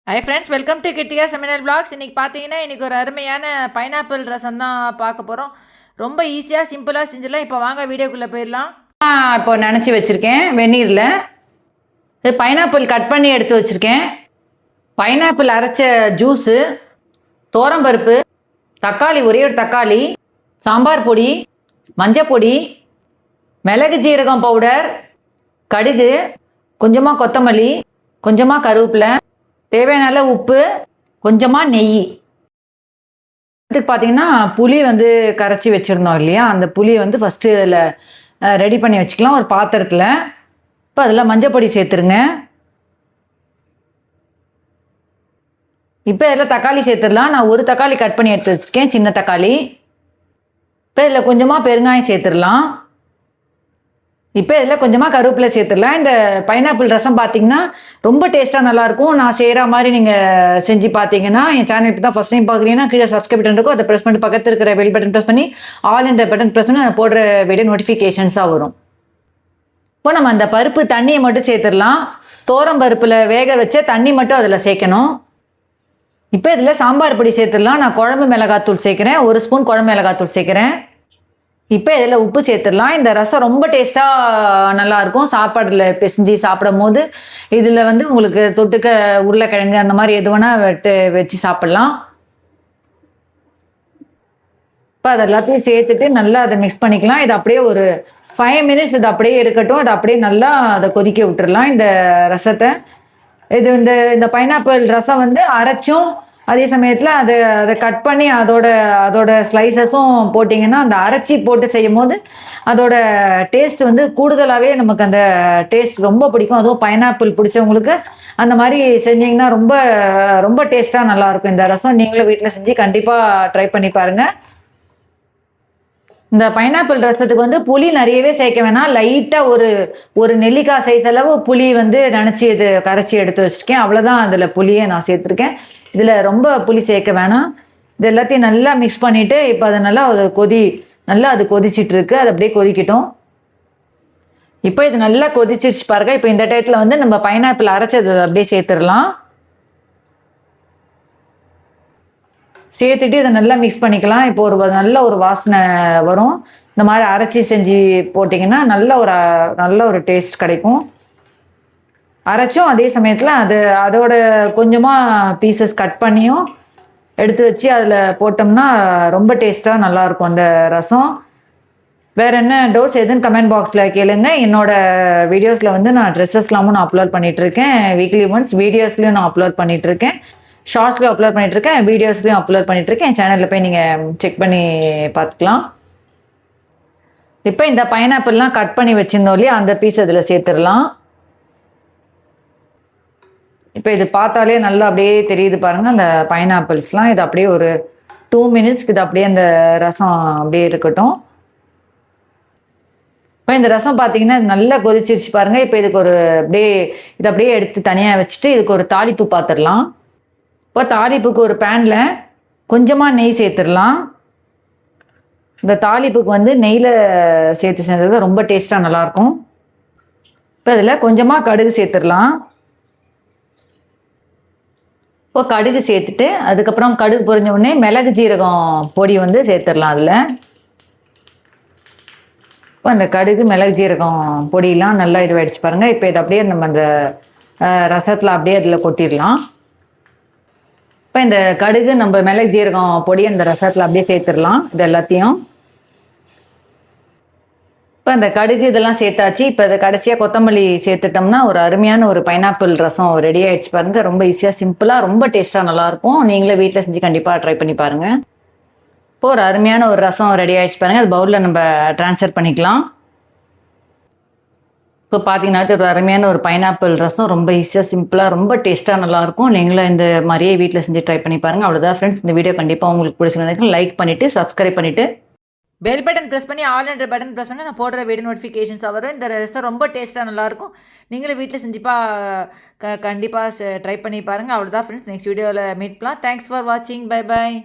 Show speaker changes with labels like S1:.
S1: Hi friends, welcome to Krithika செமினல் vlogs. இன்றைக்கி பார்த்தீங்கன்னா இன்றைக்கி ஒரு அருமையான பைனாப்பிள் ரசம் தான் பார்க்க போகிறோம். ரொம்ப ஈஸியாக சிம்பிளாக செஞ்சிடலாம். இப்போ வாங்க வீடியோக்குள்ளே போயிடலாம். இப்போ நினச்சி வச்சுருக்கேன் வெந்நீரில். இது பைனாப்பிள் கட் பண்ணி எடுத்து வச்சுருக்கேன். பைனாப்பிள் அரைச்ச ஜூஸு, தோரம்பருப்பு, தக்காளி, ஒரே ஒரு தக்காளி, சாம்பார் பொடி, மஞ்சள் பொடி, மிளகு ஜீரகம் பவுடர், கடுகு, கொஞ்சமாக கொத்தமல்லி, கொஞ்சமாக கருவேப்பிலை, தேவையான அளவு உப்பு, கொஞ்சமாக நெய். இதுக்கு பார்த்தீங்கன்னா புளி வந்து கரைச்சி வச்சுருந்தோம் இல்லையா, அந்த புளியை வந்து ஃபஸ்ட்டு இதில் ரெடி பண்ணி வச்சுக்கலாம் ஒரு பாத்திரத்தில். இப்போ அதில் மஞ்சள் பொடி சேர்த்துருங்க. இப்போ இதில் தக்காளி சேர்த்துடலாம். நான் ஒரு தக்காளி கட் பண்ணி எடுத்து வச்சுருக்கேன், சின்ன தக்காளி. இப்போ இதில் கொஞ்சமாக பெருங்காயம் சேர்த்துடலாம். இப்போ இதில் கொஞ்சமாக கருவேப்பிலை சேர்த்துடலாம். இந்த பைனாப்பிள் ரசம் பார்த்தீங்கன்னா ரொம்ப டேஸ்ட்டாக நல்லாயிருக்கும். நான் செய்கிற மாதிரி நீங்கள் செஞ்சு பார்த்தீங்கன்னா, என் சேனலுக்கு தான் ஃபஸ்ட் டைம் பார்க்குறீங்கன்னா கீழே சப்ஸ்கிரைப் பட்டன் இருக்கும், அதை ப்ரெஸ் பண்ணி பக்கத்தில் இருக்கிற பெல் பட்டன் ப்ரெஸ் பண்ணி ஆல் என்ற பட்டன் ப்ரெஸ் பண்ணி அதை போடுற வீடியோ நோட்டிஃபிகேஷன்ஸாக வரும். இப்போ நம்ம அந்த பருப்பு தண்ணியை மட்டும் சேர்த்துடலாம். தோரம் பருப்பில் வேக வச்ச தண்ணி மட்டும் அதில் சேர்க்கணும். இப்போ இதில் சாம்பார் பொடி சேர்த்துடலாம். நான் குழம்பு மிளகாத்தூள் சேர்க்குறேன், 1 ஸ்பூன் குழம்பு மிளகாத்தூள் சேர்க்குறேன். இப்போ இதில் உப்பு சேர்த்துடலாம். இந்த ரசம் ரொம்ப டேஸ்ட்டாக நல்லாயிருக்கும். சாப்பாடில் பிசைஞ்சு சாப்பிடும் போது இதில் வந்து உங்களுக்கு தொட்டுக்க உருளைக்கிழங்கு அந்த மாதிரி எது வேணால் வச்சு சாப்பிட்லாம். இப்போ அது எல்லாத்தையும் சேர்த்துட்டு நல்லா அதை மிக்ஸ் பண்ணிக்கலாம். இது அப்படியே ஒரு 5 மினிட்ஸ் இது அப்படியே இருக்கட்டும். அதை அப்படியே நல்லா அதை கொதிக்க விட்டுறலாம் இந்த ரசத்தை. இது இந்த பைனாப்பிள் ரசம் வந்து அரைச்சும் அதே சமயத்தில் அதை கட் பண்ணி அதோட ஸ்லைசஸும் போட்டிங்கன்னா அந்த அரைச்சி போட்டு செய்யும் போது அதோட டேஸ்ட் வந்து கூடுதலாகவே நமக்கு அந்த டேஸ்ட் ரொம்ப பிடிக்கும். அதுவும் பைனாப்பிள் பிடிச்சவங்களுக்கு அந்த மாதிரி செஞ்சிங்கன்னா ரொம்ப ரொம்ப டேஸ்ட்டாக நல்லாயிருக்கும் இந்த ரசம். நீங்களும் வீட்டில் செஞ்சு கண்டிப்பாக ட்ரை பண்ணி பாருங்கள். இந்த பைனாப்பிள் ரசத்துக்கு வந்து புளி நிறையவே சேர்க்க வேணாம். லைட்டாக ஒரு நெல்லிக்காய் சைஸ் அளவு புளி வந்து நினச்சி இது கரைச்சி எடுத்து வச்சுருக்கேன். அவ்வளோதான் அதில் புளியை நான் சேர்த்துருக்கேன். இதில் ரொம்ப புளி சேர்க்க வேணாம். இது எல்லாத்தையும் நல்லா மிக்ஸ் பண்ணிவிட்டு இப்போ அதை நல்லா அது கொதிச்சிட்ருக்கு. அது அப்படியே கொதிக்கட்டும். இப்போ இது நல்லா கொதிச்சிருச்சு பாருங்க. இப்போ இந்த டயத்தில் வந்து நம்ம பைனாப்பிள் அரைச்சது அப்படியே சேர்த்துடலாம். சேர்த்துட்டு இதை நல்லா மிக்ஸ் பண்ணிக்கலாம். இப்போ நல்ல ஒரு வாசனை வரும். இந்த மாதிரி அரைச்சி செஞ்சு போட்டிங்கன்னா நல்ல ஒரு டேஸ்ட் கிடைக்கும். அரைச்சும் அதே சமயத்தில் அதோட கொஞ்சமாக பீசஸ் கட் பண்ணியும் எடுத்து வச்சு அதில் போட்டோம்னா ரொம்ப டேஸ்ட்டாக நல்லாயிருக்கும் அந்த ரசம். வேறு என்ன டவுட்ஸ் எதுன்னு கமெண்ட் பாக்ஸில் கேளுங்க. என்னோடய வீடியோஸில் வந்து நான் ட்ரெஸ்ஸஸ்லாமும் நான் அப்லோட் பண்ணிகிட்ருக்கேன். வீக்லி ஒன்ஸ் வீடியோஸ்லையும் நான் அப்லோட் பண்ணிகிட்ருக்கேன், ஷார்ட்ஸ்லையும் அப்லோட் பண்ணிகிட்ருக்கேன், வீடியோஸ்லையும் அப்லோட் பண்ணிகிட்ருக்கேன். என் சேனலில் போய் நீங்கள் செக் பண்ணி பார்த்துக்கலாம். இப்போ இந்த பைனாப்பிள்லாம் கட் பண்ணி வச்சுருந்தோம் இல்லையா, அந்த பீஸ் அதில் சேர்த்துடலாம். இப்போ இது பார்த்தாலே நல்லா அப்படியே தெரியுது பாருங்கள் அந்த பைனாப்பிள்ஸ்லாம். இது அப்படியே ஒரு 2 மினிட்ஸ்க்கு இது அப்படியே அந்த ரசம் அப்படியே இருக்கட்டும். இப்போ இந்த ரசம் பார்த்தீங்கன்னா நல்லா கொதிச்சிருச்சு பாருங்கள். இப்போ இதுக்கு இது அப்படியே எடுத்து தனியாக வச்சுட்டு இதுக்கு ஒரு தாளிப்பு பார்த்துடலாம். இப்போ தாளிப்புக்கு ஒரு பேனில் கொஞ்சமாக நெய் சேர்த்துடலாம். இந்த தாளிப்புக்கு வந்து நெய்யில் சேர்த்து செஞ்சது ரொம்ப டேஸ்ட்டாக நல்லாயிருக்கும். இப்போ இதில் கொஞ்சமாக கடுகு சேர்த்துடலாம். இப்போ கடுகு சேர்த்துட்டு அதுக்கப்புறம் கடுகு பொரிஞ்ச உடனே மிளகு ஜீரகம் பொடி வந்து சேர்த்துடலாம் அதில். இப்போ அந்த கடுகு மிளகு ஜீரகம் பொடியெலாம் நல்லா இதுவாகிடுச்சு பாருங்கள். இப்போ இதை அப்படியே நம்ம அந்த ரசத்தில் அப்படியே அதில் கொட்டிடலாம். இப்போ இந்த கடுகு நம்ம மிளகு ஜீரகம் பொடி அந்த ரசத்தில் அப்படியே சேர்த்துடலாம் இது எல்லாத்தையும். இப்போ அந்த கடுகு இதெல்லாம் சேர்த்தாச்சு. இப்போ இதை கடைசியாக கொத்தமல்லி சேர்த்துட்டோம்னா ஒரு அருமையான ஒரு பைனாப்பிள் ரசம் ரெடி ஆகிடுச்சு பாருங்கள். ரொம்ப ஈஸியாக சிம்பிளாக ரொம்ப டேஸ்ட்டாக நல்லாயிருக்கும். நீங்களே வீட்டில் செஞ்சு கண்டிப்பாக ட்ரை பண்ணி பாருங்கள். இப்போ ஒரு அருமையான ஒரு ரசம் ரெடி ஆகிடுச்சு பாருங்கள். அது பவுலில் நம்ம ட்ரான்ஸ்ஃபர் பண்ணிக்கலாம். இப்போ பார்த்தீங்கன்னா ஒரு அருமையான ஒரு பைனாப்பிள் ரசம் ரொம்ப ஈஸியாக சிம்பிளாக ரொம்ப டேஸ்ட்டாக நல்லாயிருக்கும். நீங்களும் இந்த மாதிரியே வீட்டில் செஞ்சு ட்ரை பண்ணி பாருங்கள். அவ்வளோதான் ஃப்ரெண்ட்ஸ், இந்த வீடியோ கண்டிப்பாக உங்களுக்கு பிடிச்சிருந்தா லைக் பண்ணிவிட்டு சப்ஸ்கிரைப் பண்ணிவிட்டு பெல் பட்டன் ப்ரெஸ் பண்ணி ஆல் என்ற பட்டன் ப்ரெஸ் பண்ணி நான் போடுற வீடியோ நோட்டிஃபிகேஷன்ஸ் வரும். இந்த ரசம் ரொம்ப டேஸ்ட்டாக நல்லாயிருக்கும். நீங்களும் வீட்டில் செஞ்சுப்பா கண்டிப்பாக ட்ரை பண்ணி பாருங்கள். அவ்வளோதான் ஃப்ரெண்ட்ஸ், நெக்ஸ்ட் வீடியோவில் மீட் பண்ணலாம். தேங்க்ஸ் ஃபார் வாட்சிங். Bye bye.